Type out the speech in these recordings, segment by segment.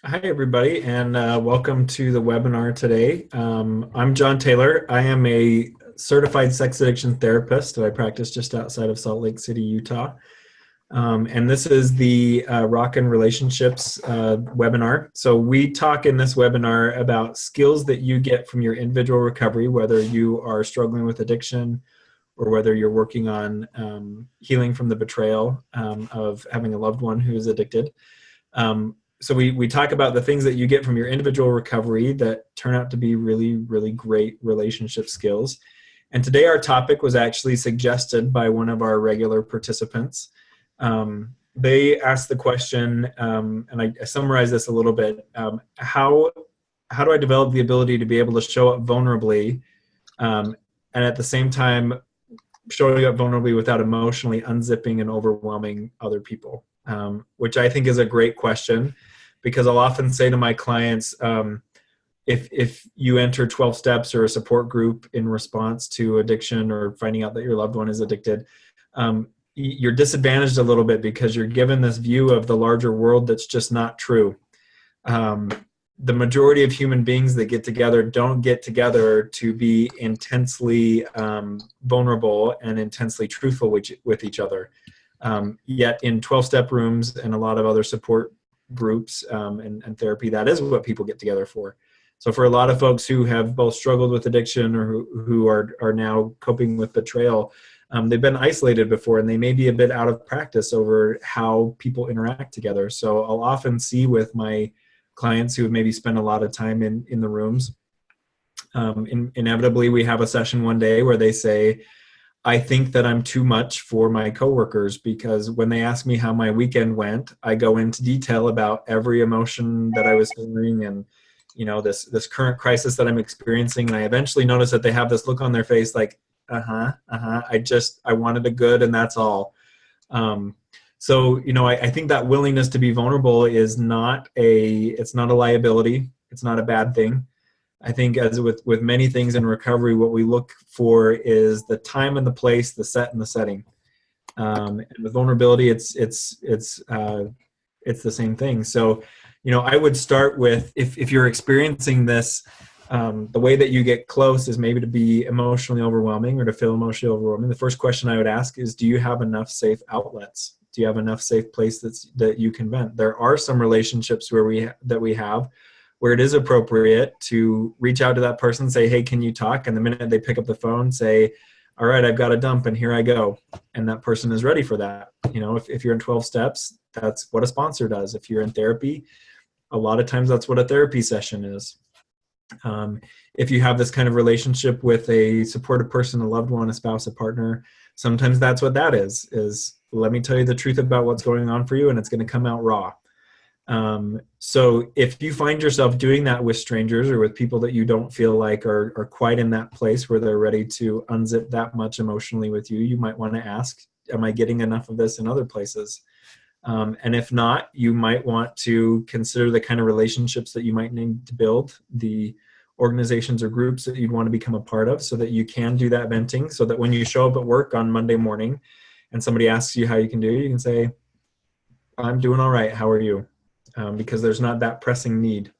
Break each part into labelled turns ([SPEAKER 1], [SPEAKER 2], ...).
[SPEAKER 1] Hi, everybody, and welcome to the webinar today. I'm John Taylor. I am a certified sex addiction therapist. I practice just outside of Salt Lake City, Utah. And this is the Rockin' Relationships webinar. So we talk in this webinar about skills that you get from your individual recovery, whether you are struggling with addiction or whether you're working on healing from the betrayal of having a loved one who is addicted. So we talk about the things that you get from your individual recovery that turn out to be really, really great relationship skills. And today our topic was actually suggested by one of our regular participants. They asked the question, and I summarized this a little bit, how do I develop the ability to be able to show up vulnerably and at the same time showing up vulnerably without emotionally unzipping and overwhelming other people? Which I think is a great question, because I'll often say to my clients, if you enter 12 steps or a support group in response to addiction or finding out that your loved one is addicted, you're disadvantaged a little bit because you're given this view of the larger world that's just not true. The majority of human beings that get together don't get together to be intensely vulnerable and intensely truthful with each other. Yet in 12-step rooms and a lot of other support groups and therapy, that is what people get together for. So for a lot of folks who have both struggled with addiction or who are now coping with betrayal, they've been isolated before and they may be a bit out of practice over how people interact together. So I'll often see with my clients who have maybe spent a lot of time in the rooms, inevitably we have a session one day where they say, I think that I'm too much for my coworkers, because when they ask me how my weekend went, I go into detail about every emotion that I was feeling and, this current crisis that I'm experiencing. And I eventually notice that they have this look on their face like, I wanted the good and that's all. So, I think that willingness to be vulnerable is it's not a liability. It's not a bad thing. I think as with many things in recovery, what we look for is the time and the place, the set and the setting. And with vulnerability, it's the same thing. So, I would start with if you're experiencing this, the way that you get close is maybe to be emotionally overwhelming or to feel emotionally overwhelming. The first question I would ask is, do you have enough safe outlets? Do you have enough safe place that you can vent? There are some relationships where we have where it is appropriate to reach out to that person, say, hey, can you talk? And the minute they pick up the phone, say, all right, I've got a dump and here I go. And that person is ready for that. If you're in 12 steps, that's what a sponsor does. If you're in therapy, a lot of times that's what a therapy session is. If you have this kind of relationship with a supportive person, a loved one, a spouse, a partner, sometimes that's what that is let me tell you the truth about what's going on for you, and it's going to come out raw. So if you find yourself doing that with strangers or with people that you don't feel like are quite in that place where they're ready to unzip that much emotionally with you, you might want to ask, am I getting enough of this in other places? And if not, you might want to consider the kind of relationships that you might need to build, the organizations or groups that you'd want to become a part of so that you can do that venting, so that when you show up at work on Monday morning and somebody asks you how you can do, you can say, I'm doing all right, how are you? Because there's not that pressing need.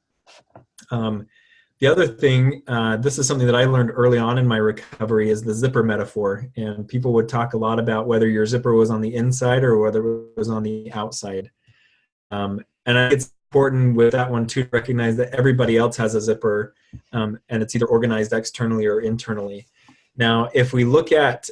[SPEAKER 1] The other thing, this is something that I learned early on in my recovery, is the zipper metaphor. And people would talk a lot about whether your zipper was on the inside or whether it was on the outside. And I think it's important with that one too to recognize that everybody else has a zipper, and it's either organized externally or internally. Now, if we look at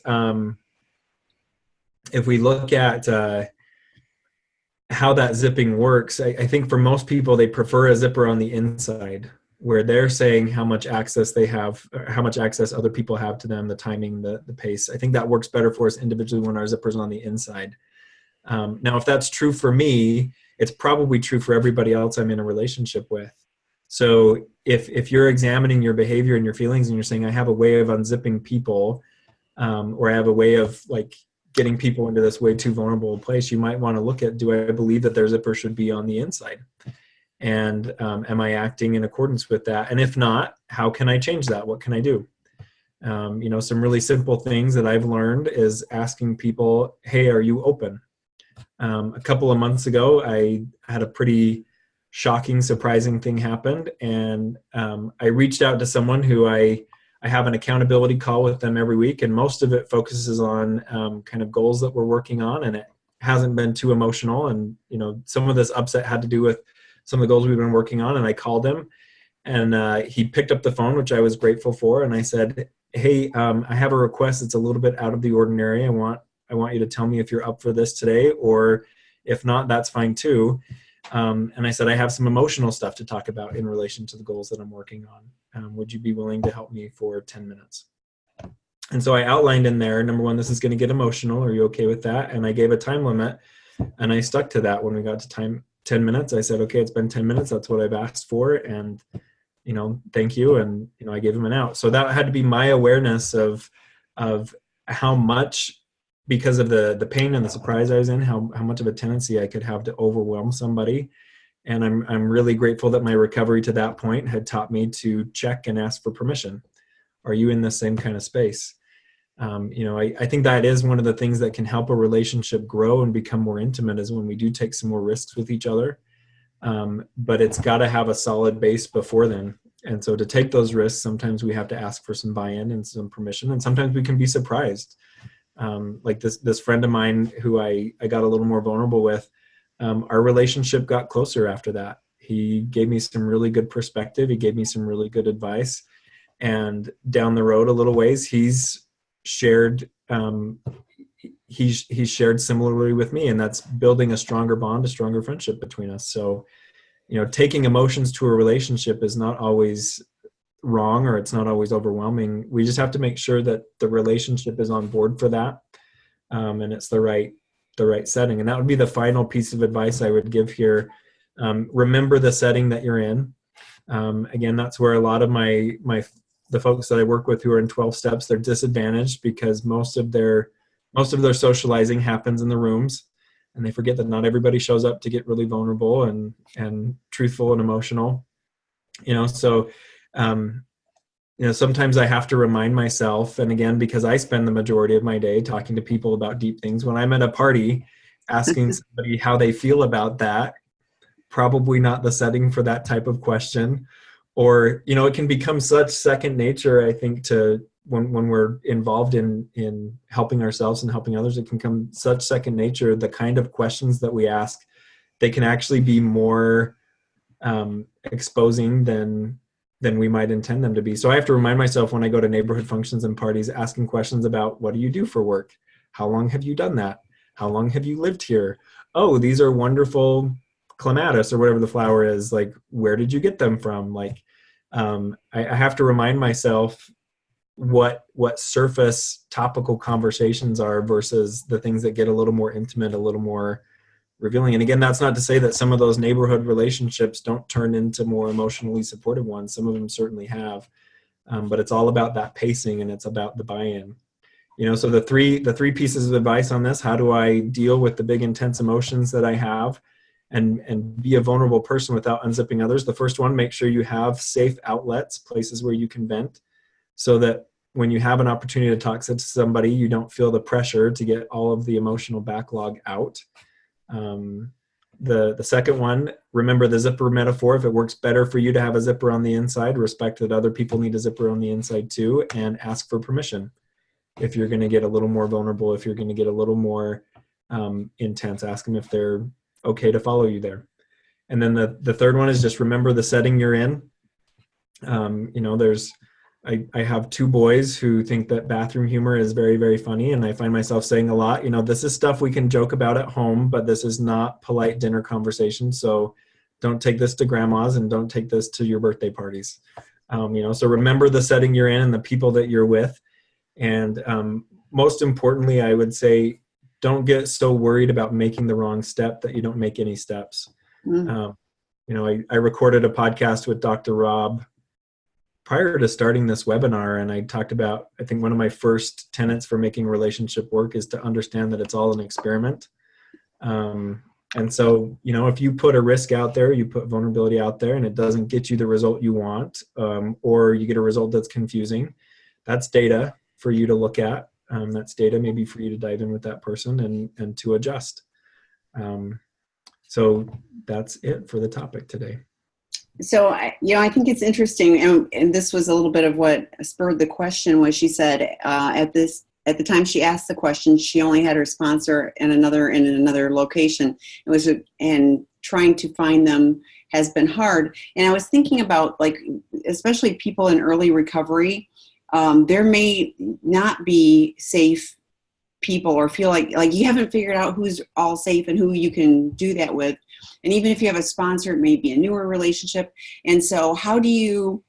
[SPEAKER 1] how that zipping works, I think for most people, they prefer a zipper on the inside, where they're saying how much access they have, how much access other people have to them, the timing, the pace. I think that works better for us individually when our zipper's on the inside. Now, if that's true for me, it's probably true for everybody else I'm in a relationship with. So if you're examining your behavior and your feelings and you're saying, I have a way of unzipping people, or I have a way of getting people into this way too vulnerable place, you might want to look at, do I believe that their zipper should be on the inside? And am I acting in accordance with that? And if not, how can I change that? What can I do? Some really simple things that I've learned is asking people, hey, are you open? A couple of months ago, I had a pretty shocking, surprising thing happened. And I reached out to someone who I have an accountability call with them every week. And most of it focuses on kind of goals that we're working on. And it hasn't been too emotional. And, some of this upset had to do with some of the goals we've been working on. And I called him, and he picked up the phone, which I was grateful for. And I said, hey, I have a request that's a little bit out of the ordinary. I want you to tell me if you're up for this today, or if not, that's fine too. And I said, I have some emotional stuff to talk about in relation to the goals that I'm working on. Would you be willing to help me for 10 minutes? And so I outlined in there, number one, this is going to get emotional. Are you okay with that? And I gave a time limit, and I stuck to that. When we got to 10 minutes, I said, okay, it's been 10 minutes. That's what I've asked for. And, thank you. And, I gave him an out. So that had to be my awareness of how much, because of the pain and the surprise I was in, how much of a tendency I could have to overwhelm somebody. And I'm really grateful that my recovery to that point had taught me to check and ask for permission. Are you in the same kind of space? I think that is one of the things that can help a relationship grow and become more intimate, is when we do take some more risks with each other. But it's got to have a solid base before then. And so to take those risks, sometimes we have to ask for some buy-in and some permission. And sometimes we can be surprised. Like this friend of mine who I got a little more vulnerable with, our relationship got closer after that. He gave me some really good perspective. He gave me some really good advice. And down the road a little ways, he's shared similarly with me, and that's building a stronger bond, a stronger friendship between us. So, taking emotions to a relationship is not always wrong, or it's not always overwhelming. We just have to make sure that the relationship is on board for that, and it's the right setting. And that would be the final piece of advice I would give here. Remember the setting that you're in. Again, that's where a lot of the folks that I work with who are in 12 steps, they're disadvantaged because most of their socializing happens in the rooms, and they forget that not everybody shows up to get really vulnerable and truthful and emotional. So sometimes I have to remind myself, and again, because I spend the majority of my day talking to people about deep things, when I'm at a party, asking somebody how they feel about that, probably not the setting for that type of question. Or, it can become such second nature, I think, to when we're involved in helping ourselves and helping others, it can become such second nature. The kind of questions that we ask, they can actually be more exposing than we might intend them to be. So I have to remind myself when I go to neighborhood functions and parties, asking questions about, what do you do for work? How long have you done that? How long have you lived here? Oh, these are wonderful clematis or whatever the flower is. Like, where did you get them from? Like, I have to remind myself what surface topical conversations are versus the things that get a little more intimate, a little more revealing. And again, that's not to say that some of those neighborhood relationships don't turn into more emotionally supportive ones. Some of them certainly have, but it's all about that pacing, and it's about the buy-in. So the three pieces of advice on this: how do I deal with the big intense emotions that I have and be a vulnerable person without unzipping others? The first one, make sure you have safe outlets, places where you can vent, so that when you have an opportunity to talk to somebody, you don't feel the pressure to get all of the emotional backlog out. The second one, remember the zipper metaphor. If it works better for you to have a zipper on the inside, respect that other people need a zipper on the inside too, and ask for permission. If you're going to get a little more vulnerable, if you're going to get a little more intense, ask them if they're okay to follow you there. And then the third one is just remember the setting you're in. I have two boys who think that bathroom humor is very, very funny. And I find myself saying a lot, this is stuff we can joke about at home, but this is not polite dinner conversation. So don't take this to grandma's, and don't take this to your birthday parties. So remember the setting you're in and the people that you're with. And most importantly, I would say, don't get so worried about making the wrong step that you don't make any steps. I recorded a podcast with Dr. Rob prior to starting this webinar, and I talked about, I think one of my first tenets for making relationship work is to understand that it's all an experiment. And so, if you put a risk out there, you put vulnerability out there, and it doesn't get you the result you want, or you get a result that's confusing, that's data for you to look at. That's data maybe for you to dive in with that person and to adjust. So that's it for the topic today.
[SPEAKER 2] So, I think it's interesting, and this was a little bit of what spurred the question. Was she said at the time she asked the question, she only had her sponsor in another location. And trying to find them has been hard. And I was thinking about, like, especially people in early recovery, there may not be safe people, or feel like you haven't figured out who's all safe and who you can do that with. And even if you have a sponsor, it may be a newer relationship. And so how do you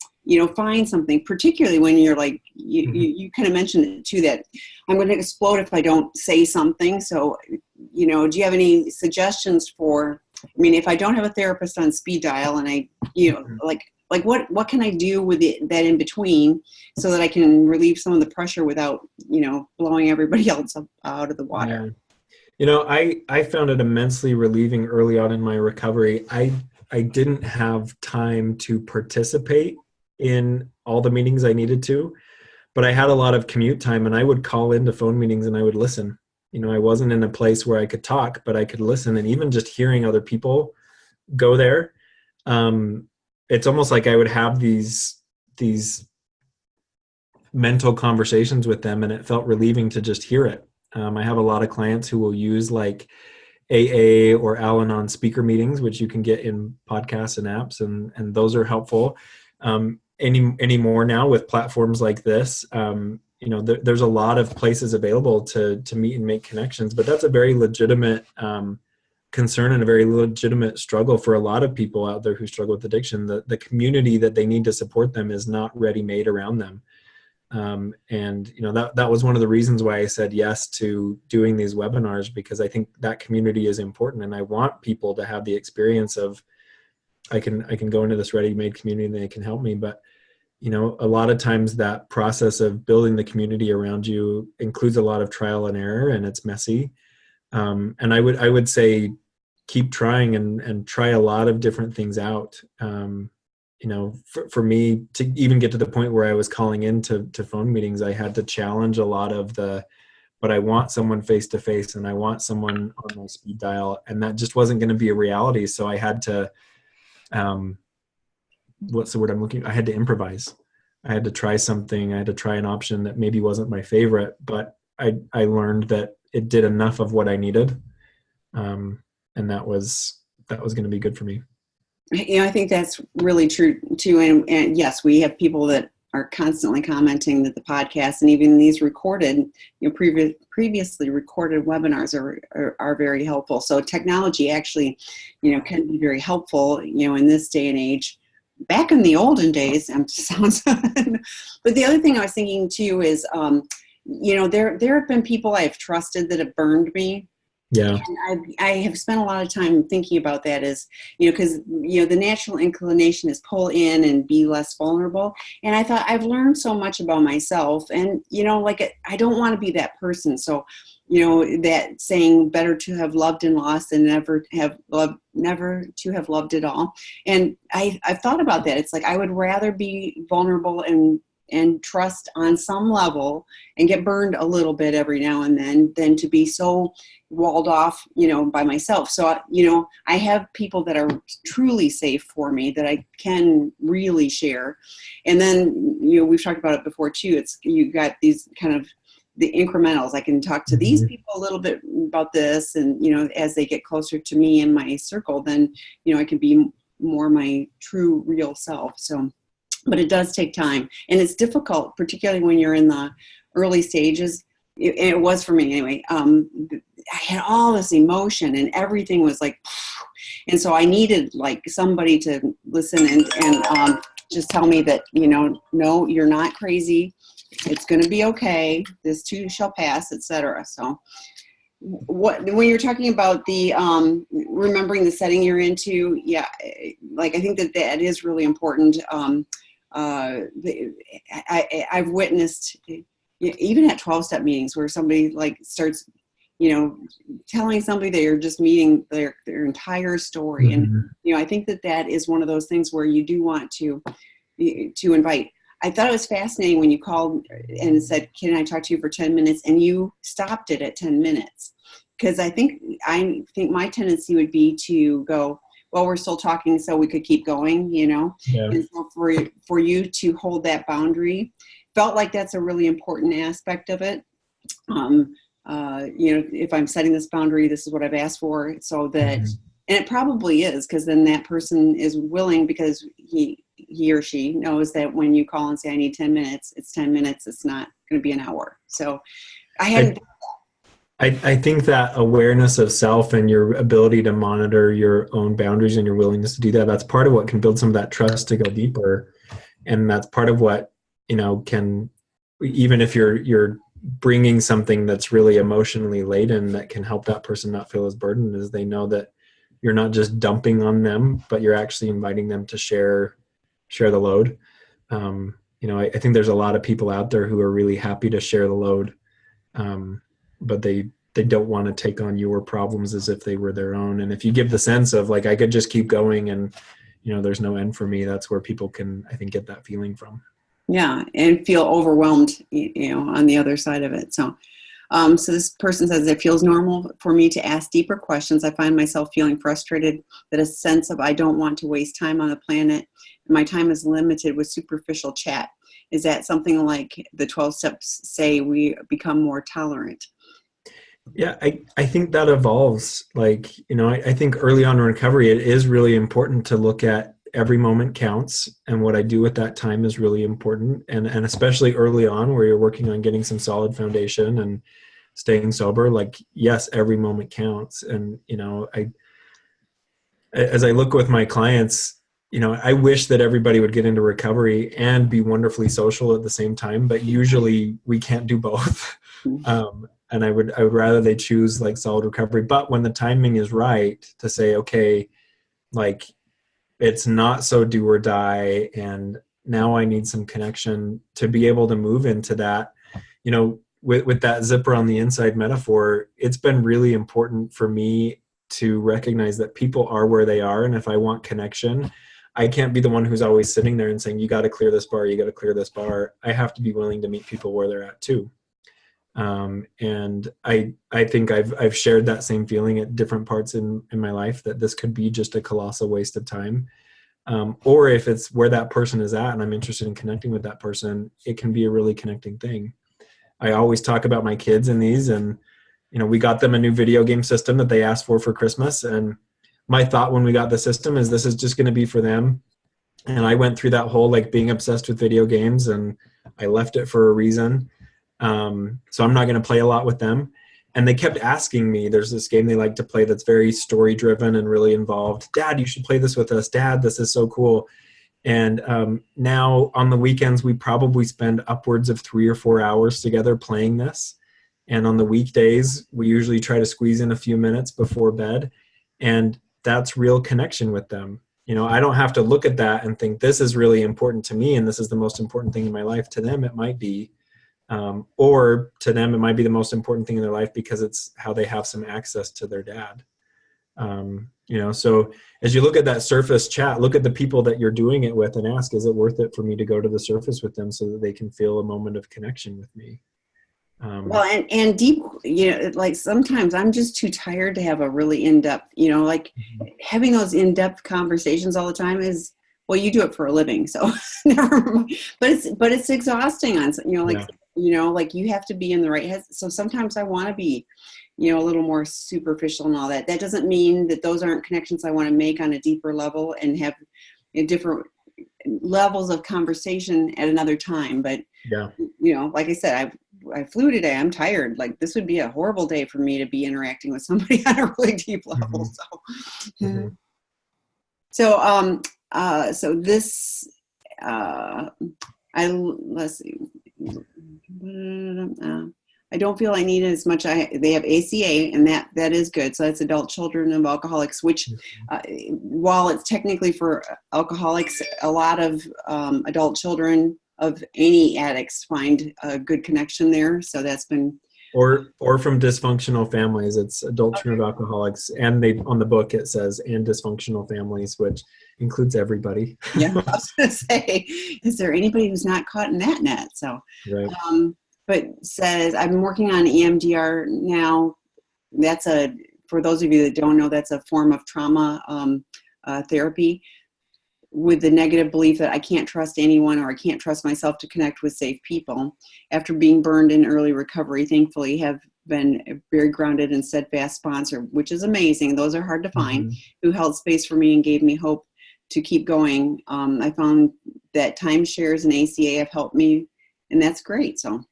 [SPEAKER 2] find something, particularly when you're like, you kind of mentioned it too, that I'm going to explode if I don't say something. So, do you have any suggestions for, if I don't have a therapist on speed dial, and I, what can I do with that in between, so that I can relieve some of the pressure without, blowing everybody else out of the water?
[SPEAKER 1] I found it immensely relieving early on in my recovery. I didn't have time to participate in all the meetings I needed to, but I had a lot of commute time, and I would call into phone meetings and I would listen. I wasn't in a place where I could talk, but I could listen. And even just hearing other people go there, it's almost like I would have these mental conversations with them, and it felt relieving to just hear it. I have a lot of clients who will use like AA or Al-Anon speaker meetings, which you can get in podcasts and apps, and those are helpful. Anymore now with platforms like this, there's a lot of places available to meet and make connections, but that's a very legitimate concern and a very legitimate struggle for a lot of people out there who struggle with addiction. The community that they need to support them is not ready-made around them. And that was one of the reasons why I said yes to doing these webinars, because I think that community is important, and I want people to have the experience of, I can go into this ready-made community and they can help me. But a lot of times that process of building the community around you includes a lot of trial and error, and it's messy. And I would say keep trying and try a lot of different things out. For me to even get to the point where I was calling into phone meetings, I had to challenge a lot of but I want someone face to face, and I want someone on my speed dial, and that just wasn't going to be a reality. So I had to, what's the word I'm looking? I had to improvise. I had to try something. I had to try an option that maybe wasn't my favorite, but I learned that it did enough of what I needed, and that was going to be good for me.
[SPEAKER 2] I think that's really true too. And yes, we have people that are constantly commenting that the podcast and even these recorded, previously recorded webinars are very helpful. So technology actually, can be very helpful, in this day and age. Back in the olden days, sounds. But the other thing I was thinking too is, there have been people I've trusted that have burned me.
[SPEAKER 1] Yeah.
[SPEAKER 2] And I have spent a lot of time thinking about that, is, because, the natural inclination is pull in and be less vulnerable. And I thought, I've learned so much about myself, and, I don't want to be that person. So, that saying, better to have loved and lost than never to have loved at all. And I've thought about that. It's like, I would rather be vulnerable and trust on some level and get burned a little bit every now and then than to be so walled off, by myself. So, I have people that are truly safe for me that I can really share. And then, we've talked about it before too. You got these kind of the incrementals. I can talk to these people a little bit about this, and, as they get closer to me in my circle, then, I can be more my true real self. So, but it does take time, and it's difficult, particularly when you're in the early stages. It was for me anyway. I had all this emotion, and everything was like, and so I needed like somebody to listen and just tell me that, no, you're not crazy. It's going to be okay. This too shall pass, etc. So, when you're talking about the remembering the setting you're into, yeah, like I think that is really important. I've witnessed, even at 12-step meetings, where somebody like starts, telling somebody that you're just meeting their entire story. And, I think that is one of those things where you do want to invite. I thought it was fascinating when you called and said, can I talk to you for 10 minutes? And you stopped it at 10 minutes. because I think my tendency would be to go, well, we're still talking, so we could keep going, you know.
[SPEAKER 1] Yeah.
[SPEAKER 2] And so for you to hold that boundary, felt like that's a really important aspect of it. You know, if I'm setting this boundary, this is what I've asked for, so that, and it probably is, because then that person is willing, because he or she knows that when you call and say, I need 10 minutes, it's 10 minutes. It's not going to be an hour. So I hadn't.
[SPEAKER 1] I think that awareness of self and your ability to monitor your own boundaries and your willingness to do that, that's part of what can build some of that trust to go deeper. And that's part of what, you know, can, even if you're bringing something that's really emotionally laden, that can help that person not feel as burdened, is they know that you're not just dumping on them, but you're actually inviting them to share the load. You know, I think there's a lot of people out there who are really happy to share the load. But they don't want to take on your problems as if they were their own. And if you give the sense of like, I could just keep going and, you know, there's no end for me, that's where people can, I think, get that feeling from. Yeah.
[SPEAKER 2] And feel overwhelmed, you know, on the other side of it. So, so this person says, it feels normal for me to ask deeper questions. I find myself feeling frustrated, that a sense of I don't want to waste time on the planet. My time is limited with superficial chat. Is that something like the 12 steps say we become more tolerant?
[SPEAKER 1] Yeah, I think that evolves. Like, you know, I think early on in recovery, it is really important to look at every moment counts, and what I do with that time is really important. And especially early on where you're working on getting some solid foundation and staying sober, like, yes, every moment counts. And, you know, as I look with my clients, you know, I wish that everybody would get into recovery and be wonderfully social at the same time, but usually we can't do both. And I would rather they choose like solid recovery. But when the timing is right to say, okay, like it's not so do or die, and now I need some connection, to be able to move into that, you know, with that zipper on the inside metaphor, it's been really important for me to recognize that people are where they are. And if I want connection, I can't be the one who's always sitting there and saying, you got to clear this bar, you got to clear this bar. I have to be willing to meet people where they're at too. And I think I've shared that same feeling at different parts in my life, that this could be just a colossal waste of time. Or if it's where that person is at and I'm interested in connecting with that person, it can be a really connecting thing. I always talk about my kids in these, and, you know, we got them a new video game system that they asked for Christmas. And my thought when we got the system is this is just going to be for them. And I went through that whole like being obsessed with video games, and I left it for a reason. So I'm not going to play a lot with them. And they kept asking me, there's this game they like to play that's very story driven and really involved. Dad, you should play this with us. Dad, this is so cool. And now on the weekends, we probably spend upwards of 3 or 4 hours together playing this. And on the weekdays, we usually try to squeeze in a few minutes before bed. And that's real connection with them. You know, I don't have to look at that and think this is really important to me and this is the most important thing in my life. To them, it might be. Or to them, it might be the most important thing in their life because it's how they have some access to their dad. You know, so as you look at that surface chat, look at the people that you're doing it with and ask, is it worth it for me to go to the surface with them so that they can feel a moment of connection with me?
[SPEAKER 2] Well, and deep, you know, like sometimes I'm just too tired to have a really in-depth, you know, like having those in-depth conversations all the time is, well, you do it for a living, so never mind. But it's exhausting on, you know, like, yeah. You know, like you have to be in the right head. So sometimes I want to be, you know, a little more superficial and all that. That doesn't mean that those aren't connections I want to make on a deeper level and have different levels of conversation at another time. But, yeah, you know, like I said, I flew today. I'm tired. Like this would be a horrible day for me to be interacting with somebody on a really deep level. Mm-hmm. So this, let's see. I don't feel I need it as much. They have ACA, and that is good. So that's adult children of alcoholics, which while it's technically for alcoholics, a lot of adult children of any addicts find a good connection there. So that's been.
[SPEAKER 1] Or from dysfunctional families. It's adult children of alcoholics, and they on the book it says and dysfunctional families, which includes everybody.
[SPEAKER 2] Yeah, I was going to say, is there anybody who's not caught in that net? So, right. But says, I've been working on EMDR now for those of you that don't know, that's a form of trauma therapy, with the negative belief that I can't trust anyone or I can't trust myself to connect with safe people. After being burned in early recovery, thankfully have been a very grounded and steadfast sponsor, which is amazing. Those are hard to find, who held space for me and gave me hope to keep going. I found that timeshares and ACA have helped me, and that's great. So,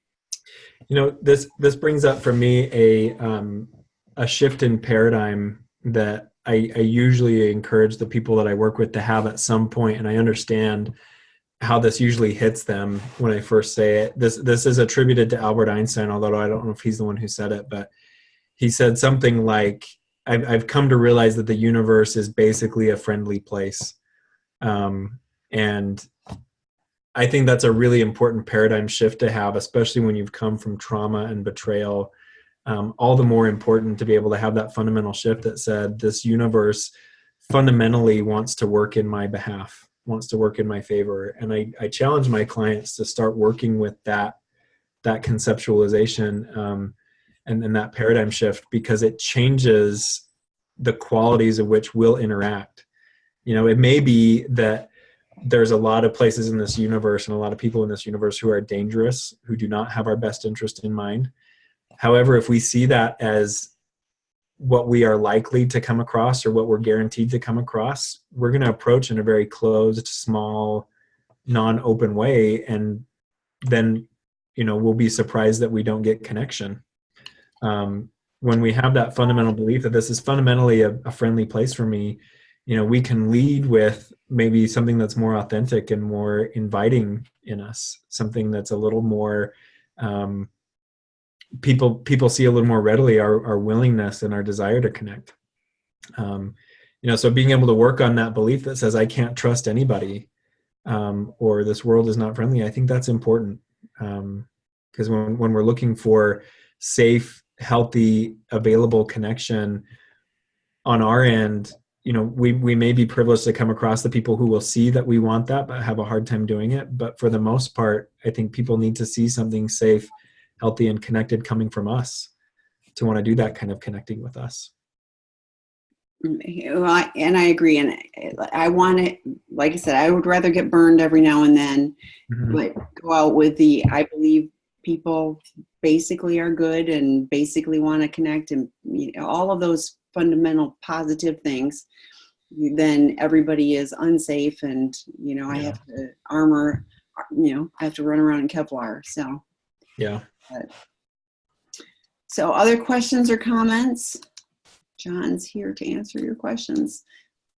[SPEAKER 1] this brings up for me a shift in paradigm that I usually encourage the people that I work with to have at some point, and I understand how this usually hits them when I first say it. This is attributed to Albert Einstein, although I don't know if he's the one who said it, but he said something like, I've come to realize that the universe is basically a friendly place. And I think that's a really important paradigm shift to have, especially when you've come from trauma and betrayal. All the more important to be able to have that fundamental shift that said, this universe fundamentally wants to work in my behalf, wants to work in my favor. And I challenge my clients to start working with that conceptualization and that paradigm shift, because it changes the qualities of which we'll interact. It may be that there's a lot of places in this universe and a lot of people in this universe who are dangerous, who do not have our best interest in mind. However, if we see that as what we are likely to come across or what we're guaranteed to come across, we're going to approach in a very closed, small, non-open way. And then, we'll be surprised that we don't get connection. When we have that fundamental belief that this is fundamentally a friendly place for me, we can lead with maybe something that's more authentic and more inviting in us, something that's a little more, people see a little more readily our willingness and our desire to connect. So being able to work on that belief that says, I can't trust anybody, or this world is not friendly, I think that's important. Because when we're looking for safe, healthy, available connection on our end, we may be privileged to come across the people who will see that we want that, but have a hard time doing it. But for the most part, I think people need to see something safe, healthy, and connected coming from us to want to do that kind of connecting with us.
[SPEAKER 2] And I agree. And I want it, like I said, I would rather get burned every now and then, but go out with I believe people basically are good and basically want to connect, and all of those fundamental positive things. Then everybody is unsafe, and I have to armor, I have to run around in Kevlar. So
[SPEAKER 1] yeah.
[SPEAKER 2] So other questions or comments? John's here to answer your questions.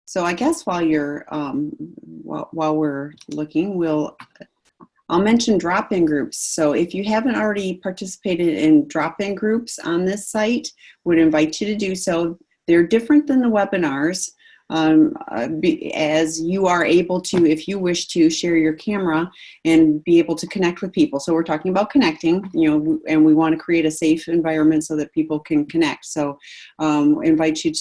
[SPEAKER 2] So I guess while you're while we're looking, I'll mention drop-in groups. So if you haven't already participated in drop-in groups on this site, would invite you to do so. They're different than the webinars, as you are able to, if you wish to, share your camera and be able to connect with people. So we're talking about connecting, and we want to create a safe environment so that people can connect. So invite you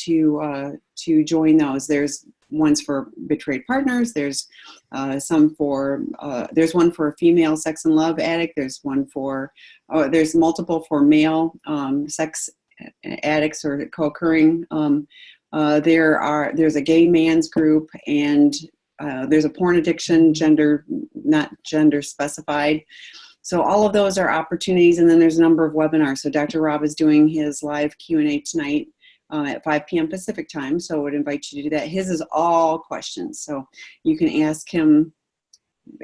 [SPEAKER 2] to join those. There's ones for betrayed partners. There's there's one for a female sex and love addict. There's one for, there's multiple for male sex addicts or co-occurring. There's a gay man's group, and there's a porn addiction, not gender specified. So all of those are opportunities. And then there's a number of webinars. So Dr. Rob is doing his live Q&A tonight at 5 p.m. Pacific time. So I would invite you to do that. His is all questions. So you can ask him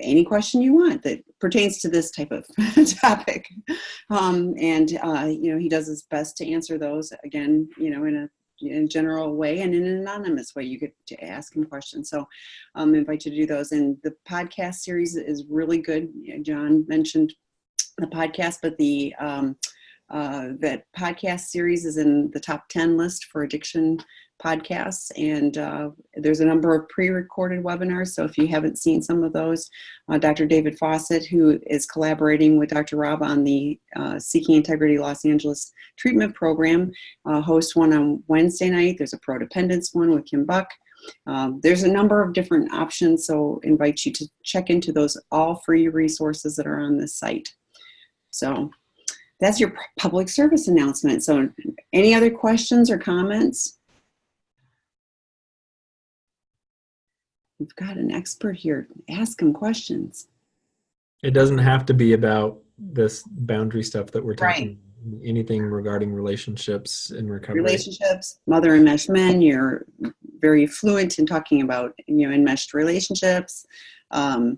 [SPEAKER 2] any question you want that pertains to this type of topic. He does his best to answer those, again, in a general way and in an anonymous way. You get to ask him questions. So I invite you to do those. And the podcast series is really good. John mentioned the podcast, but that podcast series is in the top 10 list for addiction podcasts. And there's a number of pre-recorded webinars. So if you haven't seen some of those, Dr. David Fawcett, who is collaborating with Dr. Rob on the Seeking Integrity Los Angeles treatment program, hosts one on Wednesday night. There's a Codependence one with Kim Buck. There's a number of different options. So invite you to check into those all free resources that are on this site. So That's your public service announcement. So any other questions or comments? We've got an expert here. Ask him questions.
[SPEAKER 1] It doesn't have to be about this boundary stuff that we're talking
[SPEAKER 2] Right.
[SPEAKER 1] about. Anything regarding relationships and recovery.
[SPEAKER 2] Relationships, mother enmeshed men, you're very fluent in talking about, enmeshed relationships. Yeah,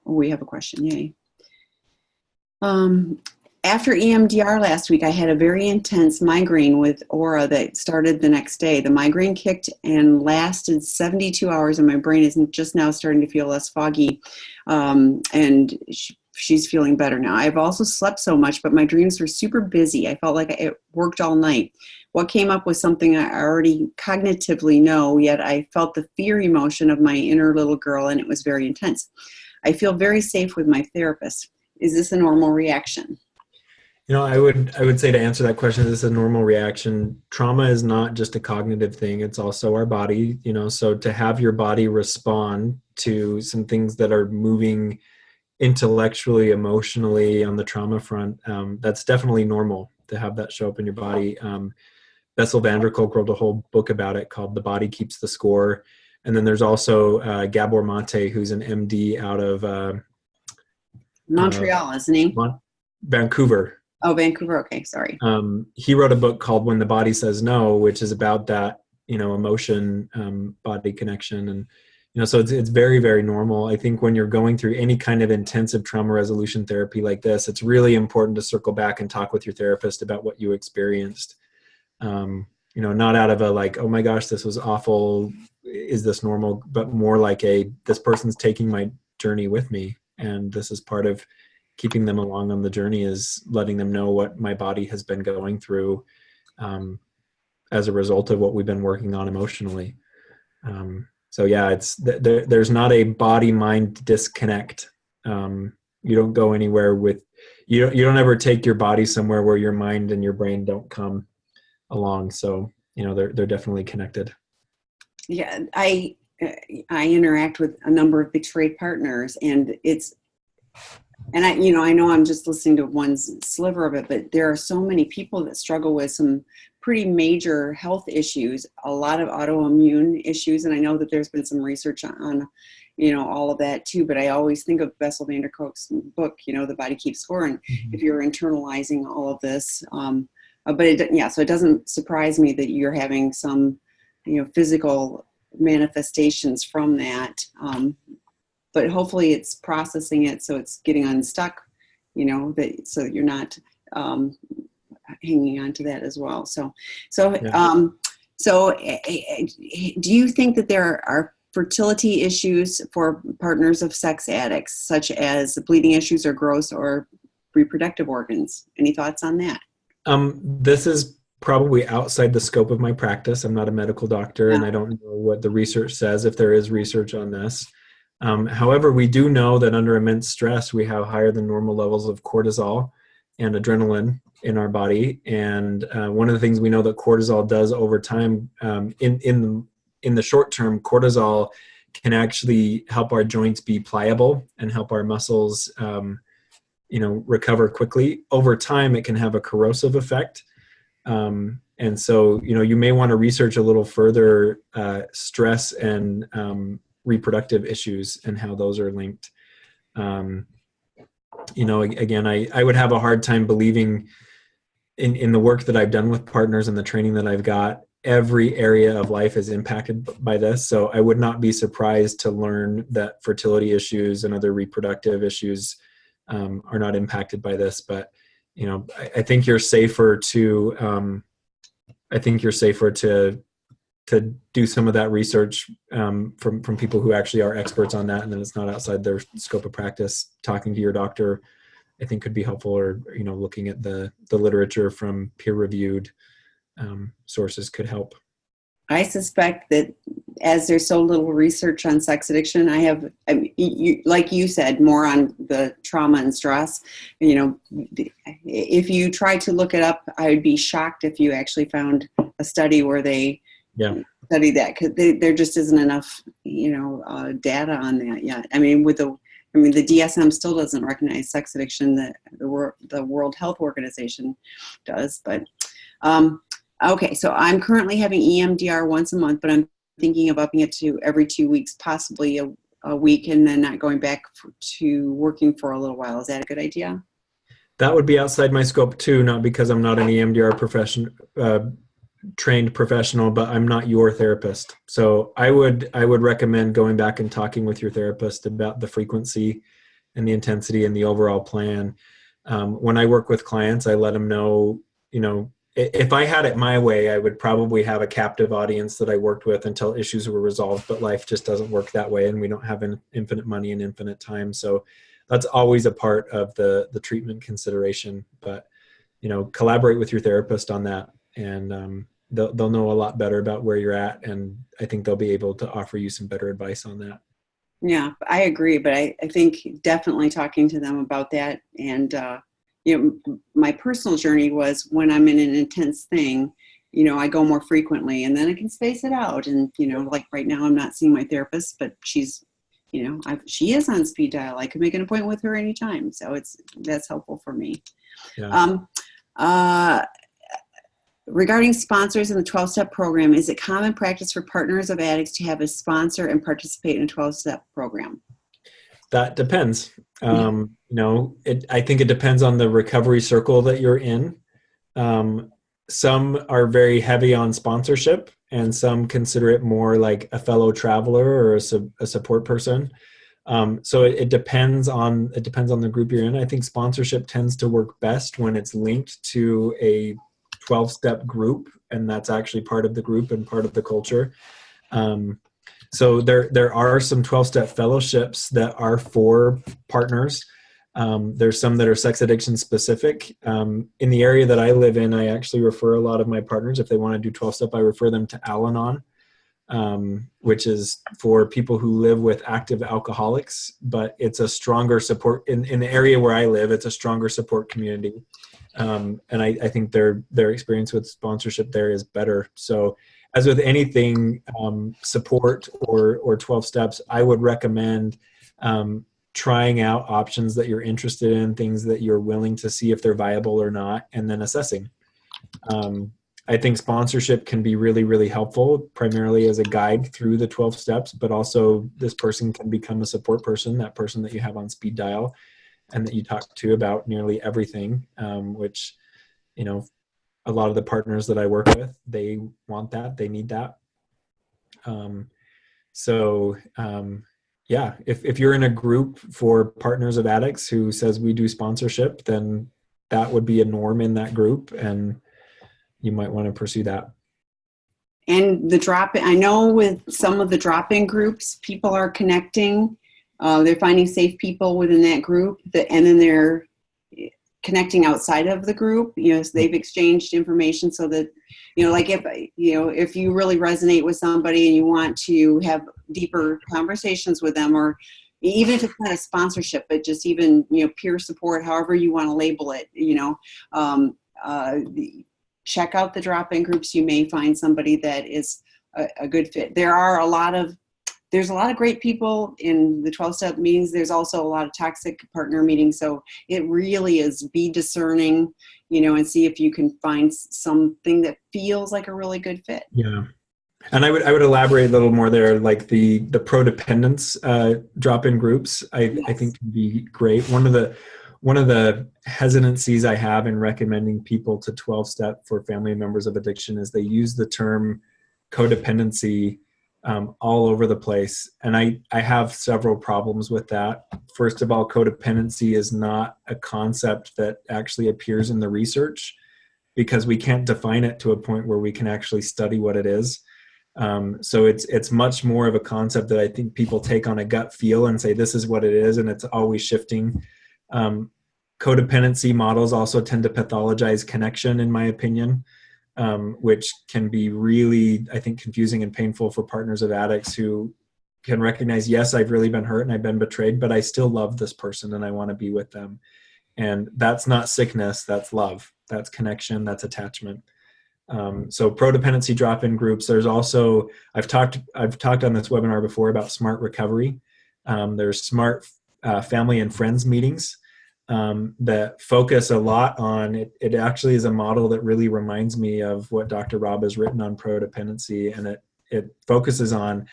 [SPEAKER 2] we have a question, yay. After EMDR last week, I had a very intense migraine with aura that started the next day. The migraine kicked and lasted 72 hours, and my brain is just now starting to feel less foggy. And she's feeling better now. I've also slept so much, but my dreams were super busy. I felt like it worked all night. What came up was something I already cognitively know, yet I felt the fear emotion of my inner little girl, and it was very intense. I feel very safe with my therapist. Is this a normal reaction?
[SPEAKER 1] I would say, to answer that question, this is a normal reaction. Trauma is not just a cognitive thing. It's also our body, so to have your body respond to some things that are moving intellectually, emotionally on the trauma front, that's definitely normal to have that show up in your body. Bessel van der Kolk wrote a whole book about it called The Body Keeps the Score. And then there's also Gabor Mate, who's an MD out of
[SPEAKER 2] Montreal, isn't he?
[SPEAKER 1] Vancouver.
[SPEAKER 2] Oh, Vancouver. Okay, sorry.
[SPEAKER 1] He wrote a book called When the Body Says No, which is about that, emotion, body connection. And, so it's very, very normal. I think when you're going through any kind of intensive trauma resolution therapy like this, it's really important to circle back and talk with your therapist about what you experienced. Not out of a like, oh my gosh, this was awful, is this normal, but more like this person's taking my journey with me, and this is part of keeping them along on the journey, is letting them know what my body has been going through as a result of what we've been working on emotionally. So yeah, there's not a body-mind disconnect. You don't go anywhere with, you don't ever take your body somewhere where your mind and your brain don't come along. So, they're definitely connected.
[SPEAKER 2] Yeah, I interact with a number of betrayed partners, and I know I'm just listening to one sliver of it, but there are so many people that struggle with some pretty major health issues, a lot of autoimmune issues. And I know that there's been some research on, all of that too, but I always think of Bessel van der Kolk's book, The Body Keeps Score. And if you're internalizing all of this, so it doesn't surprise me that you're having some, physical manifestations from that. But hopefully it's processing it, so it's getting unstuck, so that you're not hanging on to that as well. So do you think that there are fertility issues for partners of sex addicts, such as bleeding issues or growth or reproductive organs? Any thoughts on that?
[SPEAKER 1] This is probably outside the scope of my practice. I'm not a medical doctor, and I don't know what the research says, if there is research on this. However, we do know that under immense stress, we have higher than normal levels of cortisol and adrenaline in our body. And one of the things we know that cortisol does over time, in the short term, cortisol can actually help our joints be pliable and help our muscles, recover quickly. Over time, it can have a corrosive effect. And so, you may want to research a little further stress and reproductive issues and how those are linked. Again, I would have a hard time believing in the work that I've done with partners and the training that I've got, every area of life is impacted by this. So I would not be surprised to learn that fertility issues and other reproductive issues are not impacted by this. But, I think you're safer to, to do some of that research from people who actually are experts on that, and then it's not outside their scope of practice. Talking to your doctor, I think, could be helpful, or looking at the literature from peer-reviewed sources could help.
[SPEAKER 2] I suspect that as there's so little research on sex addiction, like you said, more on the trauma and stress. If you try to look it up, I would be shocked if you actually found a study where they study that, because there just isn't enough, data on that yet. I mean, with the I mean, the DSM still doesn't recognize sex addiction. The World Health Organization does. But okay, so I'm currently having EMDR once a month, but I'm thinking of upping it to every 2 weeks, possibly a week, and then not going back to working for a little while. Is that a good idea?
[SPEAKER 1] That would be outside my scope too, not because I'm not an EMDR trained professional, but I'm not your therapist. So I would recommend going back and talking with your therapist about the frequency and the intensity and the overall plan. When I work with clients, I let them know, if I had it my way, I would probably have a captive audience that I worked with until issues were resolved, but life just doesn't work that way, and we don't have infinite money and infinite time. So that's always a part of the treatment consideration. But, collaborate with your therapist on that, and they'll know a lot better about where you're at, and I think they'll be able to offer you some better advice on that.
[SPEAKER 2] Yeah, I agree, but I think definitely talking to them about that. And my personal journey was when I'm in an intense thing, I go more frequently, and then I can space it out. And like right now, I'm not seeing my therapist, but she's, she is on speed dial. I can make an appointment with her anytime, so that's helpful for me.
[SPEAKER 1] Yeah.
[SPEAKER 2] Regarding sponsors in the 12-step program, is it common practice for partners of addicts to have a sponsor and participate in a 12-step program?
[SPEAKER 1] That depends. I think it depends on the recovery circle that you're in. Some are very heavy on sponsorship, and some consider it more like a fellow traveler or a support person. So it depends on the group you're in. I think sponsorship tends to work best when it's linked to a 12-step group, and that's actually part of the group and part of the culture. So there are some 12-step fellowships that are for partners. There's some that are sex addiction specific. In the area that I live in, I actually refer a lot of my partners, if they want to do 12-step, I refer them to Al-Anon, which is for people who live with active alcoholics, but it's a stronger support in the area where I live. It's a stronger support community. And I think their experience with sponsorship there is better. So as with anything, support or 12 steps, I would recommend trying out options that you're interested in, things that you're willing to see if they're viable or not, and then assessing. I think sponsorship can be really, really helpful, primarily as a guide through the 12 steps, but also this person can become a support person, that person that you have on speed dial and that you talk to about nearly everything, which, a lot of the partners that I work with, they want that, they need that. Yeah, if you're in a group for partners of addicts who says we do sponsorship, then that would be a norm in that group, and you might want to pursue that.
[SPEAKER 2] And I know with some of the drop-in groups, people are connecting. They're finding safe people within that group, and then they're connecting outside of the group. So they've exchanged information so that, like if you really resonate with somebody and you want to have deeper conversations with them, or even if it's not a sponsorship, but just even, peer support, however you want to label it, check out the drop-in groups. You may find somebody that is a good fit. There's a lot of great people in the 12-step meetings. There's also a lot of toxic partner meetings. So it really is be discerning, and see if you can find something that feels like a really good fit.
[SPEAKER 1] Yeah. And I would elaborate a little more there, like the pro-dependence drop-in groups, I think can be great. One of the hesitancies I have in recommending people to 12-step for family members of addiction is they use the term codependency all over the place. And I have several problems with that. First of all, codependency is not a concept that actually appears in the research, because we can't define it to a point where we can actually study what it is. So it's much more of a concept that I think people take on a gut feel and say, this is what it is, and it's always shifting. Codependency models also tend to pathologize connection, in my opinion, which can be really, I think, confusing and painful for partners of addicts who can recognize, yes, I've really been hurt and I've been betrayed, but I still love this person and I want to be with them. And that's not sickness, that's love, that's connection, that's attachment. So pro-dependency drop-in groups. There's also, I've talked on this webinar before about smart recovery. There's smart family and friends meetings that focus a lot on it. It actually is a model that really reminds me of what Dr. Rob has written on codependency, and it focuses on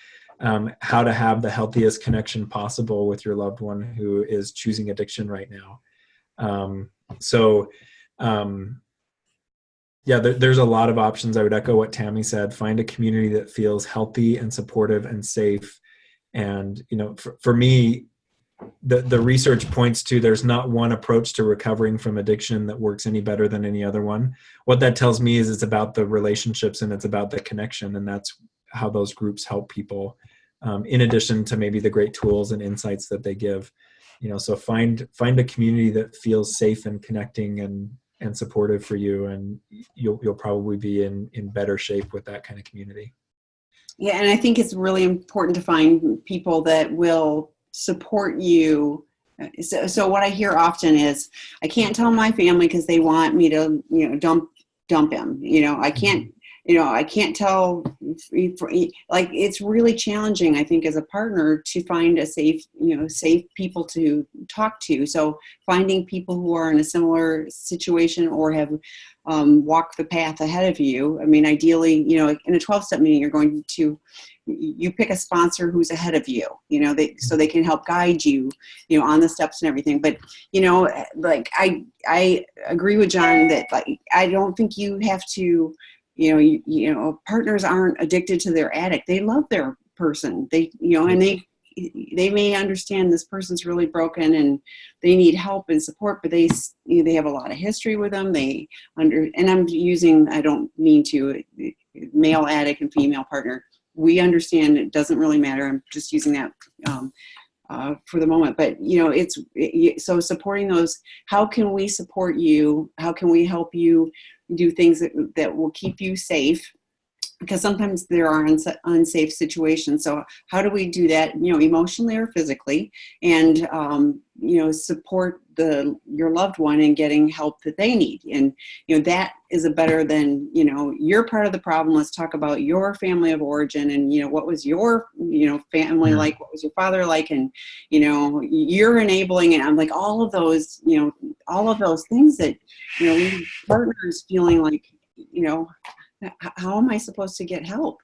[SPEAKER 1] how to have the healthiest connection possible with your loved one who is choosing addiction right now. There's a lot of options. I would echo what Tammy said. Find a community that feels healthy and supportive and safe. And, for me, the research points to there's not one approach to recovering from addiction that works any better than any other one. What that tells me is it's about the relationships and it's about the connection. And that's how those groups help people, in addition to maybe the great tools and insights that they give. So find a community that feels safe and connecting and supportive for you, and you'll probably be in better shape with that kind of community.
[SPEAKER 2] Yeah, and I think it's really important to find people that will support you. So what I hear often is, I can't tell my family because they want me to, dump him. I can't. I can't tell, like, it's really challenging, I think, as a partner to find a safe people to talk to. So finding people who are in a similar situation or have walked the path ahead of you. I mean, ideally, in a 12-step meeting, you're going to, you pick a sponsor who's ahead of you, so they can help guide you, on the steps and everything. But, like, I agree with John that, like, I don't think you have to, partners aren't addicted to their addict. They love their person. They, and they may understand this person's really broken and they need help and support, but they have a lot of history with them. And I don't mean to, male addict and female partner. We understand it doesn't really matter. I'm just using that for the moment, but so supporting those. How can we support you? How can we help you do things that will keep you safe? Because sometimes there are unsafe situations. So how do we do that, emotionally or physically, and support your loved one in getting help that they need? And that is a better than you're part of the problem. Let's talk about your family of origin and what was your family like, what was your father like, and you're enabling it. I'm like, all of those things that we partners feeling like how am I supposed to get help?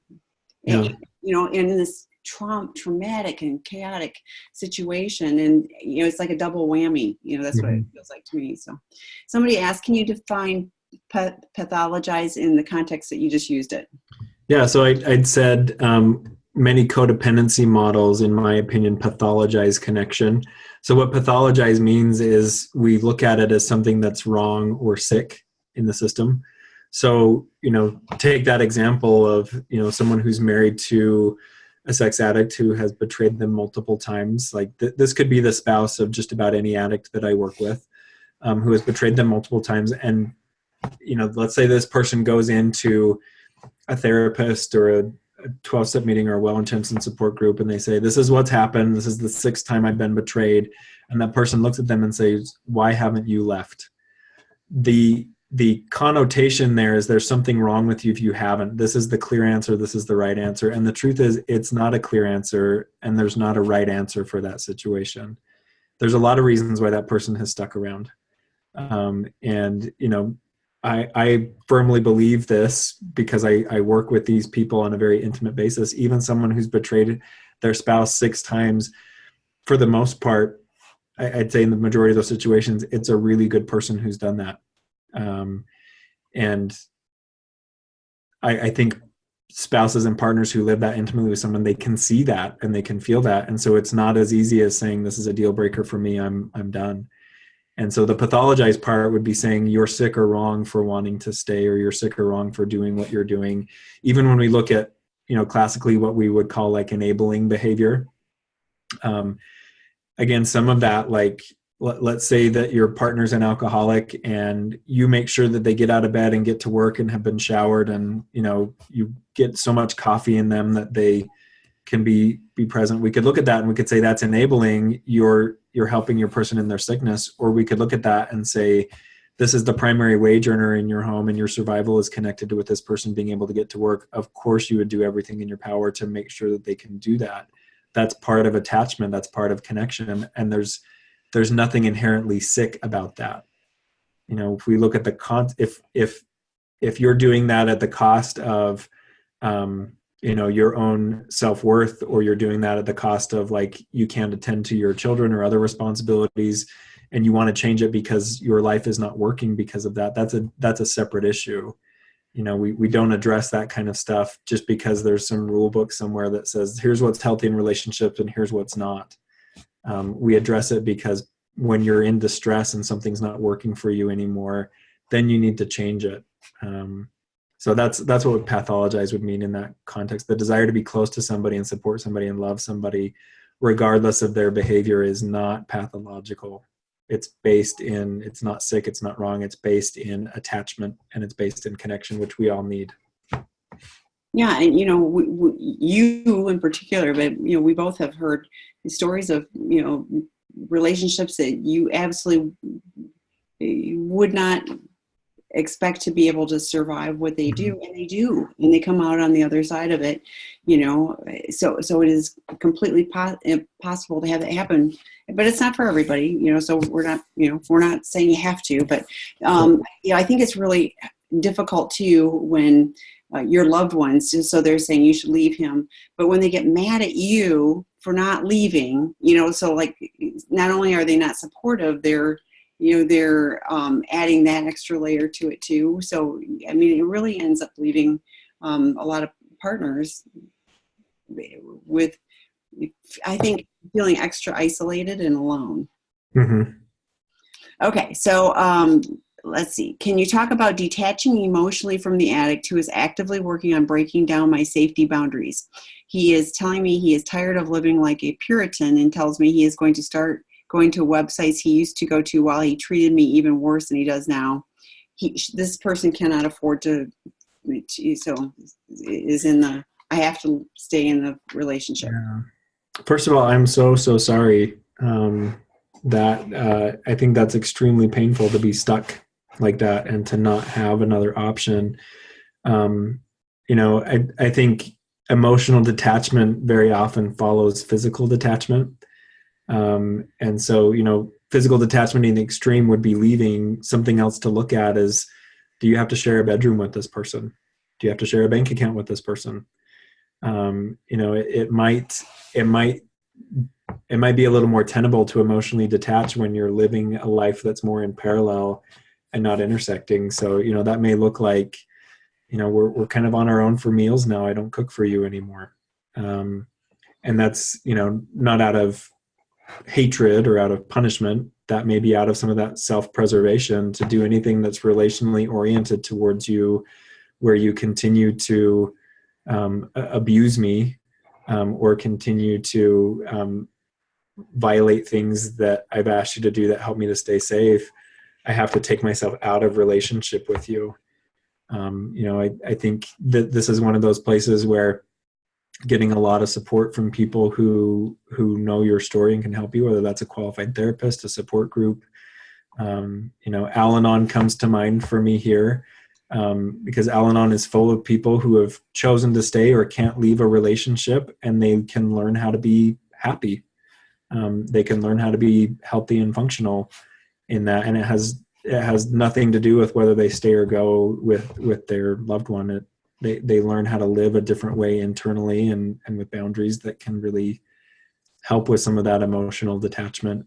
[SPEAKER 1] Yeah.
[SPEAKER 2] And, in this traumatic and chaotic situation, and it's like a double whammy. That's what it feels like to me. So, somebody asked, can you define pathologize in the context that you just used it?
[SPEAKER 1] Yeah. So I'd said many codependency models, in my opinion, pathologize connection. So what pathologize means is we look at it as something that's wrong or sick in the system. So, take that example of, someone who's married to a sex addict who has betrayed them multiple times. Like this could be the spouse of just about any addict that I work with, who has betrayed them multiple times. And, let's say this person goes into a therapist or a 12-step meeting or a well-intentioned support group, and they say, this is what's happened. This is the 6th time I've been betrayed. And that person looks at them and says, why haven't you left? The connotation there is there's something wrong with you if you haven't. This is the clear answer. This is the right answer. And the truth is it's not a clear answer, and there's not a right answer for that situation. There's a lot of reasons why that person has stuck around. I firmly believe this because I work with these people on a very intimate basis. Even someone who's betrayed their spouse 6 times, for the most part, I'd say in the majority of those situations, it's a really good person who's done that. And I think spouses and partners who live that intimately with someone, they can see that and they can feel that. And so it's not as easy as saying, this is a deal breaker for me, I'm done. And so the pathologize part would be saying you're sick or wrong for wanting to stay, or you're sick or wrong for doing what you're doing. Even when we look at, classically what we would call like enabling behavior. Again, some of that, like, let's say that your partner's an alcoholic and you make sure that they get out of bed and get to work and have been showered, and you get so much coffee in them that they can be present. We could look at that and we could say that's enabling. You're helping your person in their sickness. Or we could look at that and say, this is the primary wage earner in your home and your survival is connected with this person being able to get to work. Of course you would do everything in your power to make sure that they can do that. that's part of attachment, that's part of connection, and there's nothing inherently sick about that. If we look at if you're doing that at the cost of your own self-worth, or you're doing that at the cost of, like, you can't attend to your children or other responsibilities, and you want to change it because your life is not working because of that, that's a separate issue. We don't address that kind of stuff just because there's some rule book somewhere that says here's what's healthy in relationships and here's what's not. We address it because when you're in distress and something's not working for you anymore, then you need to change it. So that's what pathologize would mean in that context. The desire to be close to somebody and support somebody and love somebody, regardless of their behavior, is not pathological. It's not sick, it's not wrong. It's based in attachment, and it's based in connection, which we all need.
[SPEAKER 2] Yeah, and you in particular, but we both have heard stories of relationships that you absolutely would not expect to be able to survive what they do, and they do, and they come out on the other side of it. So it is completely impossible to have that happen, but it's not for everybody. So we're not saying you have to, but I think it's really difficult too when your loved ones, so they're saying you should leave him, but when they get mad at you for not leaving, so like, not only are they not supportive, they're adding that extra layer to it too. So I mean, it really ends up leaving a lot of partners with, I think, feeling extra isolated and alone.
[SPEAKER 1] Mm-hmm.
[SPEAKER 2] Okay, so let's see. Can you talk about detaching emotionally from the addict who is actively working on breaking down my safety boundaries? He is telling me he is tired of living like a Puritan and tells me he is going to start going to websites he used to go to while he treated me even worse than he does now. This person cannot afford to, so is in the, I have to stay in the relationship.
[SPEAKER 1] Yeah. First of all, I'm so sorry. That I think that's extremely painful to be stuck like that and to not have another option. I think emotional detachment very often follows physical detachment. And so, physical detachment in the extreme would be leaving. Something else to look at is, do you have to share a bedroom with this person? Do you have to share a bank account with this person? It might be a little more tenable to emotionally detach when you're living a life that's more in parallel and not intersecting. So, that may look like, we're kind of on our own for meals now. I don't cook for you anymore. And that's, not out of hatred or out of punishment. That may be out of some of that self-preservation to do anything that's relationally oriented towards you, where you continue to abuse me, or continue to violate things that I've asked you to do that help me to stay safe. I have to take myself out of relationship with you. I think that this is one of those places where getting a lot of support from people who know your story and can help you, whether that's a qualified therapist, a support group. Al-Anon comes to mind for me here, because Al-Anon is full of people who have chosen to stay or can't leave a relationship, and they can learn how to be happy. They can learn how to be healthy and functional in that, and it has nothing to do with whether they stay or go with their loved one. They learn how to live a different way internally and with boundaries that can really help with some of that emotional detachment.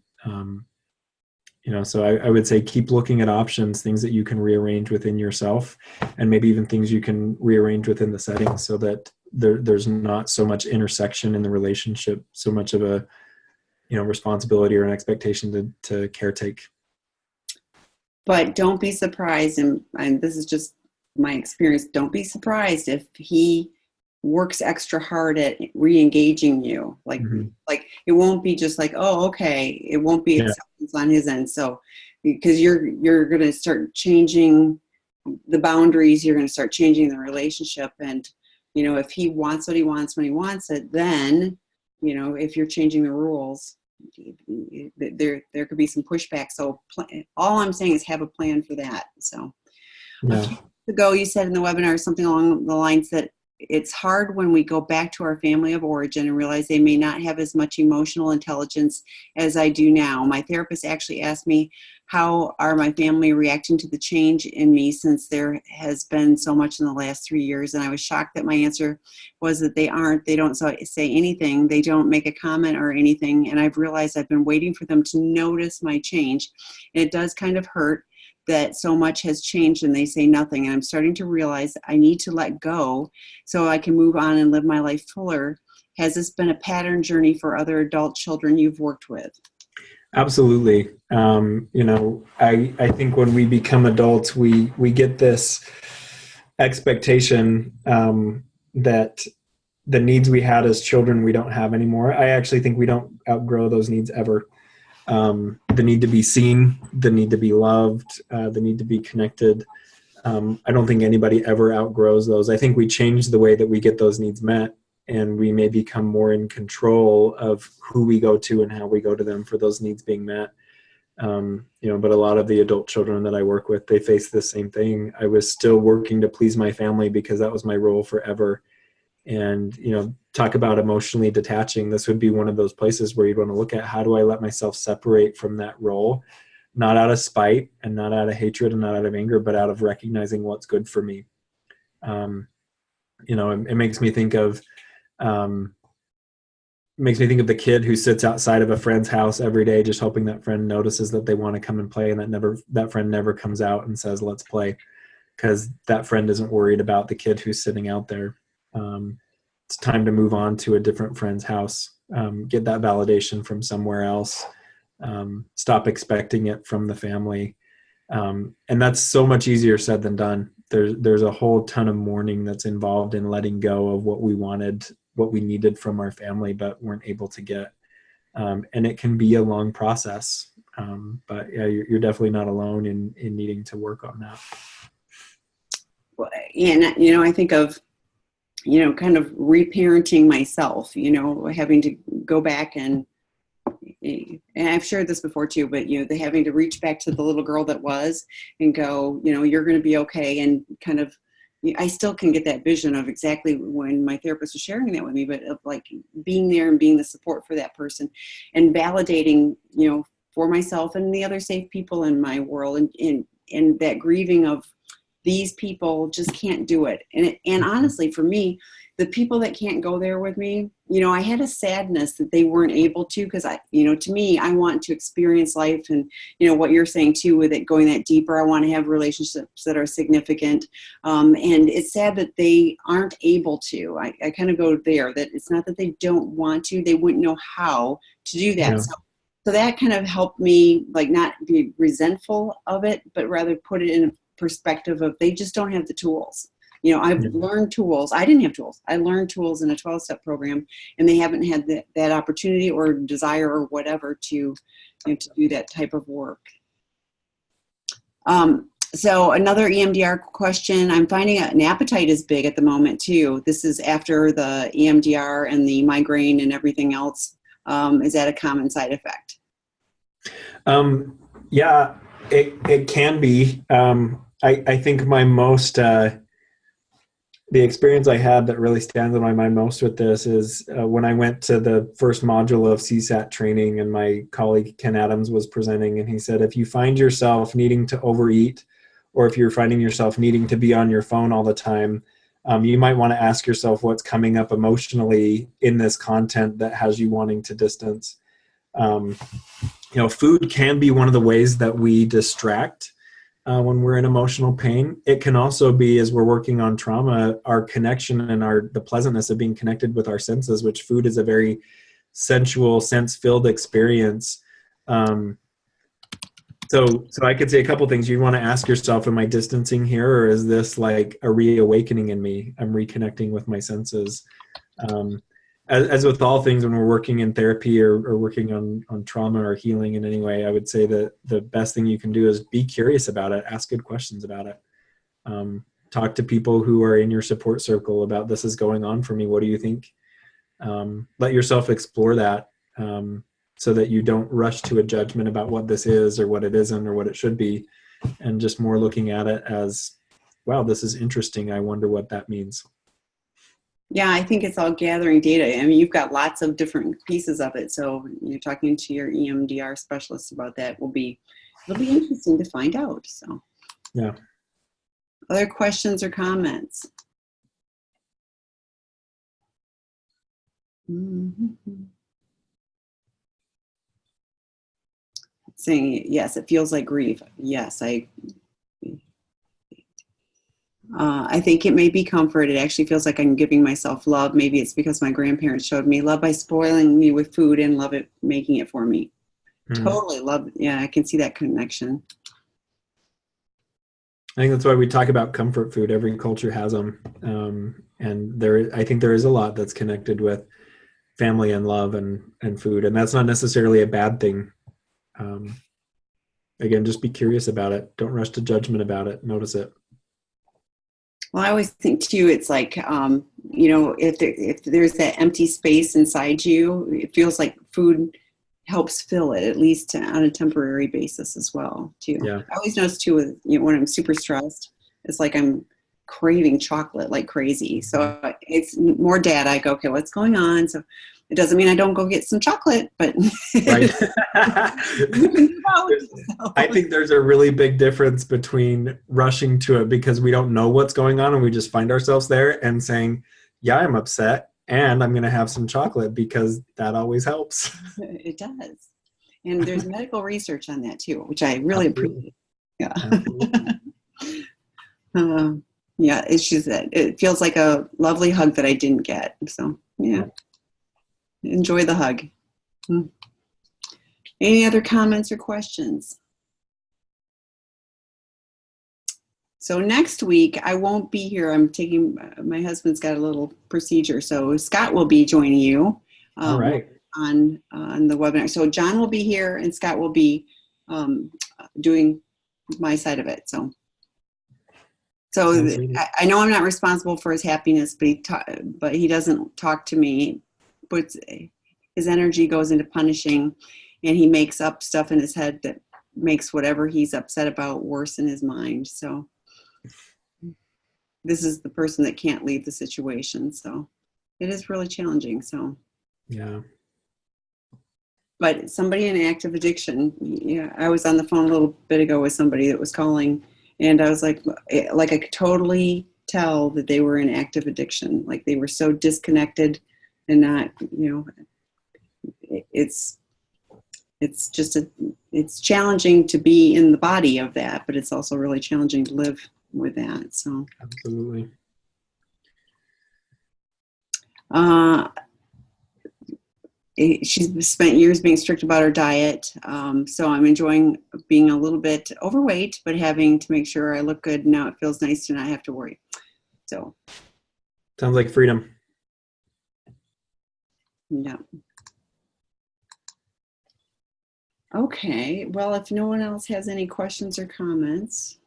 [SPEAKER 1] So I would say keep looking at options, things that you can rearrange within yourself, and maybe even things you can rearrange within the setting, so that there's not so much intersection in the relationship, so much of a responsibility or an expectation to caretake.
[SPEAKER 2] But don't be surprised, and this is just my experience, don't be surprised if he works extra hard at re-engaging you. Like it won't be just like, oh, okay. It won't be acceptance on his end. So because you're going to start changing the boundaries, you're going to start changing the relationship. And, if he wants what he wants when he wants it, then, if you're changing the rules, there could be some pushback. So all I'm saying is have a plan for that. So a few weeks ago, you said in the webinar something along the lines that it's hard when we go back to our family of origin and realize they may not have as much emotional intelligence as I do now. My therapist actually asked me, how are my family reacting to the change in me since there has been so much in the last 3 years? And I was shocked that my answer was that they aren't. They don't say anything. They don't make a comment or anything. And I've realized I've been waiting for them to notice my change. And it does kind of hurt that so much has changed and they say nothing. And I'm starting to realize I need to let go so I can move on and live my life fuller. Has this been a pattern journey for other adult children you've worked with?
[SPEAKER 1] Absolutely. I think when we become adults, we get this expectation that the needs we had as children, we don't have anymore. I actually think we don't outgrow those needs ever. The need to be seen, the need to be loved, the need to be connected. I don't think anybody ever outgrows those. I think we change the way that we get those needs met, and we may become more in control of who we go to and how we go to them for those needs being met. But a lot of the adult children that I work with, they face the same thing. I was still working to please my family because that was my role forever. And, talk about emotionally detaching. This would be one of those places where you'd want to look at, how do I let myself separate from that role, not out of spite and not out of hatred and not out of anger, but out of recognizing what's good for me. It makes me think of the kid who sits outside of a friend's house every day, just hoping that friend notices that they want to come and play, and that friend never comes out and says, let's play, because that friend isn't worried about the kid who's sitting out there. It's time to move on to a different friend's house, get that validation from somewhere else, stop expecting it from the family. And that's so much easier said than done. There's a whole ton of mourning that's involved in letting go of what we wanted, what we needed from our family, but weren't able to get. And it can be a long process. But yeah, you're definitely not alone in needing to work on that.
[SPEAKER 2] Well, and, I think of, kind of reparenting myself, having to go back and I've shared this before too, but, the having to reach back to the little girl that was and go, you're going to be okay. And kind of, I still can get that vision of exactly when my therapist was sharing that with me, but of like being there and being the support for that person and validating, for myself and the other safe people in my world, and that grieving of these people just can't do it. And honestly, for me, the people that can't go there with me, I had a sadness that they weren't able to, because to me, I want to experience life, and, what you're saying too, with it going that deeper, I want to have relationships that are significant. And it's sad that they aren't able to. I kind of go there, that it's not that they don't want to, they wouldn't know how to do that.
[SPEAKER 1] Yeah.
[SPEAKER 2] So that kind of helped me, like, not be resentful of it, but rather put it in a perspective of they just don't have the tools. I've learned tools. I didn't have tools. I learned tools in a 12-step program, and they haven't had that opportunity or desire or whatever to do that type of work. So another EMDR question. I'm finding an appetite is big at the moment too. This is after the EMDR and the migraine and everything else. Is that a common side effect?
[SPEAKER 1] Yeah, it can be. I think my most, the experience I had that really stands in my mind most with this is when I went to the first module of CSAT training, and my colleague Ken Adams was presenting, and he said, if you find yourself needing to overeat, or if you're finding yourself needing to be on your phone all the time, you might want to ask yourself what's coming up emotionally in this content that has you wanting to distance. Food can be one of the ways that we distract when we're in emotional pain. It can also be, as we're working on trauma, our connection and the pleasantness of being connected with our senses, which food is a very sensual, sense-filled experience. So I could say a couple things. You want to ask yourself, am I distancing here, or is this like a reawakening in me? I'm reconnecting with my senses. As with all things, when we're working in therapy or working on trauma or healing in any way, I would say that the best thing you can do is be curious about it. Ask good questions about it. Talk to people who are in your support circle about, this is going on for me. What do you think? Let yourself explore that so that you don't rush to a judgment about what this is or what it isn't or what it should be, and just more looking at it as, wow, this is interesting. I wonder what that means.
[SPEAKER 2] Yeah, I think it's all gathering data. I mean, you've got lots of different pieces of it. So you're talking to your EMDR specialist about that it'll be interesting to find out. So
[SPEAKER 1] Yeah.
[SPEAKER 2] other questions or comments? Mm-hmm. Saying yes, it feels like grief. Yes, I think it may be comfort. It actually feels like I'm giving myself love. Maybe it's because my grandparents showed me love by spoiling me with food and love it making it for me.
[SPEAKER 1] Mm.
[SPEAKER 2] Totally love. Yeah, I can see that connection.
[SPEAKER 1] I think that's why we talk about comfort food. Every culture has them, and I think there is a lot that's connected with family and love and food, and that's not necessarily a bad thing. Um, Again, just be curious about it. Don't rush to judgment about it. Notice it.
[SPEAKER 2] Well, I always think too, it's like, if there's that empty space inside you, it feels like food helps fill it, at least on a temporary basis as well, too.
[SPEAKER 1] Yeah.
[SPEAKER 2] I always notice too, when I'm super stressed, it's like I'm craving chocolate like crazy. So it's more data. I go, okay, what's going on? So it doesn't mean I don't go get some chocolate, but
[SPEAKER 1] Right.
[SPEAKER 2] you can do both.
[SPEAKER 1] I think there's a really big difference between rushing to it because we don't know what's going on and we just find ourselves there and saying, yeah, I'm upset and I'm going to have some chocolate because that always helps.
[SPEAKER 2] It does. And there's medical research on that too, which I really
[SPEAKER 1] Absolutely.
[SPEAKER 2] appreciate. Yeah.
[SPEAKER 1] Absolutely.
[SPEAKER 2] Yeah, it's just that it feels like a lovely hug that I didn't get. So yeah, enjoy the hug. Any other comments or questions? So next week I won't be here. I'm taking, my husband's got a little procedure, so Scott will be joining you
[SPEAKER 1] All right.
[SPEAKER 2] on the webinar. So John will be here and Scott will be doing my side of it. So I know I'm not responsible for his happiness, but he doesn't talk to me. But his energy goes into punishing, and he makes up stuff in his head that makes whatever he's upset about worse in his mind. So this is the person that can't leave the situation. So it is really challenging. So
[SPEAKER 1] yeah.
[SPEAKER 2] But somebody in active addiction, yeah, I was on the phone a little bit ago with somebody that was calling, and I was like I could totally tell that they were in active addiction. Like they were so disconnected and not, it's it's challenging to be in the body of that, but it's also really challenging to live with that. So
[SPEAKER 1] Absolutely.
[SPEAKER 2] She's spent years being strict about her diet, so I'm enjoying being a little bit overweight, but having to make sure I look good. Now it feels nice to not have to worry. So
[SPEAKER 1] sounds like freedom.
[SPEAKER 2] Yeah. Okay. Well, if no one else has any questions or comments,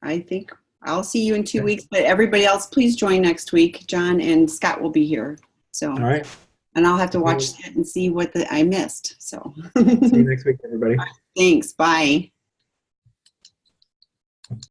[SPEAKER 2] I think I'll see you in 2 weeks. But everybody else, please join next week. John and Scott will be here. So.
[SPEAKER 1] All right.
[SPEAKER 2] And I'll have to watch it and see what I missed. So.
[SPEAKER 1] See you next week, everybody.
[SPEAKER 2] Thanks. Bye.